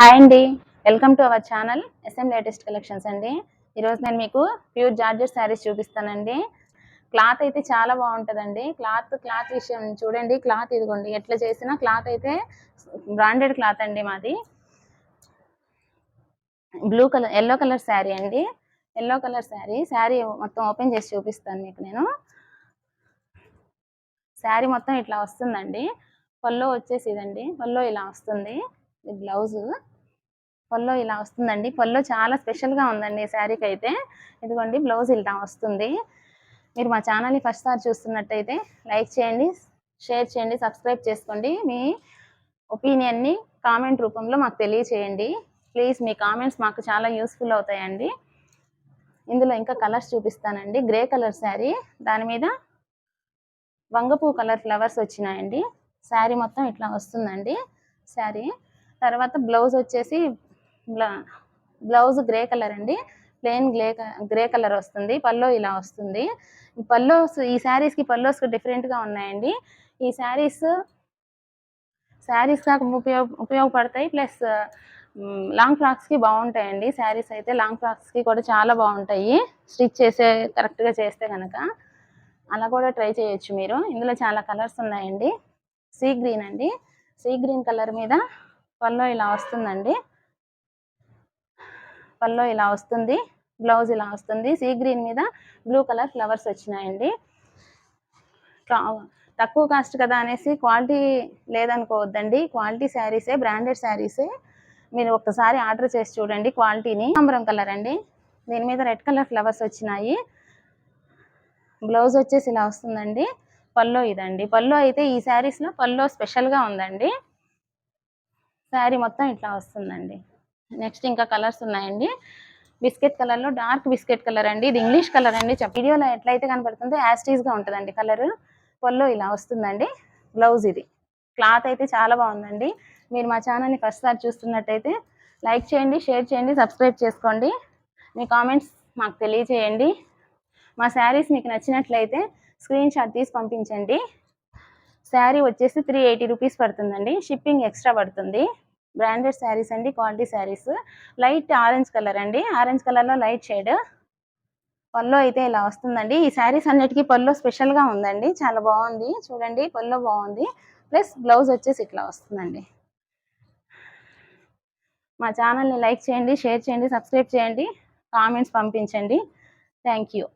Hi అండి, welcome to our channel S M latest collections అండి. ఈరోజు నేను మీకు ప్యూర్ జార్జెట్ శారీస్ చూపిస్తానండి. క్లాత్ అయితే చాలా బాగుంటుందండి. క్లాత్ విషయం చూడండి. క్లాత్ ఇదిగోండి, ఎట్లా చేసినా క్లాత్ అయితే బ్రాండెడ్ క్లాత్ అండి. మాది ఎల్లో కలర్ శారీ అండి. ఎల్లో కలర్ శారీ మొత్తం ఓపెన్ చేసి చూపిస్తాను మీకు నేను. శారీ మొత్తం ఇట్లా వస్తుందండి. పల్లో వచ్చేసి ఇదండి, పల్లో ఇలా వస్తుంది. బ్లౌజు పల్లో ఇలా వస్తుందండి. పల్లో చాలా స్పెషల్గా ఉందండి శారీకి అయితే. ఇదిగోండి బ్లౌజ్ ఇలా వస్తుంది. మీరు మా ఛానల్ని ఫస్ట్ సారి చూస్తున్నట్టయితే లైక్ చేయండి, షేర్ చేయండి, సబ్స్క్రైబ్ చేసుకోండి. మీ ఒపీనియన్ని కామెంట్ రూపంలో మాకు తెలియచేయండి ప్లీజ్. మీ కామెంట్స్ మాకు చాలా యూస్ఫుల్ అవుతాయండి. ఇందులో ఇంకా కలర్స్ చూపిస్తానండి. గ్రే కలర్ శారీ, దాని మీద వంగపూ కలర్ ఫ్లవర్స్ వచ్చినాయండి. శారీ మొత్తం ఇట్లా వస్తుందండి శారీ. తర్వాత బ్లౌజ్ వచ్చేసి బ్లౌజ్ గ్రే కలర్ అండి. ప్లెయిన్ గ్రే కలర్ వస్తుంది. పల్లో ఇలా వస్తుంది. ఈ శారీస్కి పల్లోస్ డిఫరెంట్గా ఉన్నాయండి. ఈ శారీస్ నాకు ఉపయోగపడతాయి. ప్లస్ లాంగ్ ఫ్రాక్స్కి బాగుంటాయండి. శారీస్ అయితే లాంగ్ ఫ్రాక్స్కి కూడా చాలా బాగుంటాయి. స్టిచ్ కరెక్ట్గా చేస్తే కనుక అలా కూడా ట్రై చేయొచ్చు మీరు. ఇందులో చాలా కలర్స్ ఉన్నాయండి. సీ గ్రీన్ అండి. సీ గ్రీన్ కలర్ మీద పల్లో ఇలా వస్తుందండి. పల్లో ఇలా వస్తుంది, బ్లౌజ్ ఇలా వస్తుంది. సీ గ్రీన్ మీద బ్లూ కలర్ ఫ్లవర్స్ వచ్చినాయండి. తక్కువ కాస్ట్ కదా అనేసి క్వాలిటీ లేదనుకోవద్దండి. క్వాలిటీ శారీసే, బ్రాండెడ్ శారీసే. మీరు ఒక్కసారి ఆర్డర్ చేసి చూడండి క్వాలిటీని. కనకాంబరం కలర్ అండి. దీని మీద రెడ్ కలర్ ఫ్లవర్స్ వచ్చినాయి. బ్లౌజ్ వచ్చేసి ఇలా వస్తుందండి. పల్లో ఇదండి. పల్లో అయితే ఈ శారీస్లో పల్లో స్పెషల్గా ఉందండి. శారీ మొత్తం ఇట్లా వస్తుందండి. నెక్స్ట్ ఇంకా కలర్స్ ఉన్నాయండి. బిస్కెట్ కలర్లో డార్క్ బిస్కెట్ కలర్ అండి. ఇది ఇంగ్లీష్ కలర్ అండి. వీడియోలో ఎట్లయితే కనపడుతుందో యాస్టీస్గా ఉంటుందండి కలర్. పల్లో ఇలా వస్తుందండి. బ్లౌజ్ ఇది. క్లాత్ అయితే చాలా బాగుందండి. మీరు మా ఛానల్ని ఫస్ట్ సారి చూస్తున్నట్టయితే లైక్ చేయండి, షేర్ చేయండి, సబ్స్క్రైబ్ చేసుకోండి. మీ కామెంట్స్ మాకు తెలియచేయండి. మా శారీస్ మీకు నచ్చినట్లయితే స్క్రీన్ షాట్ తీసి పంపించండి. శారీ వచ్చేసి 380 రూపీస్ పడుతుందండి. షిప్పింగ్ ఎక్స్ట్రా పడుతుంది. బ్రాండెడ్ శారీస్ అండి, quality saris. Light orange colour అండి. ఆరెంజ్ కలర్లో లైట్ షేడ్. పల్లో అయితే ఇలా వస్తుందండి. ఈ శారీస్ అన్నిటికీ పల్లో స్పెషల్గా ఉందండి. చాలా బాగుంది చూడండి. పల్లో బాగుంది. ప్లస్ బ్లౌజ్ వచ్చేసి ఇట్లా వస్తుందండి. మా ఛానల్ని లైక్ చేయండి, షేర్ చేయండి, సబ్స్క్రైబ్ చేయండి, కామెంట్స్ పంపించండి. Thank you.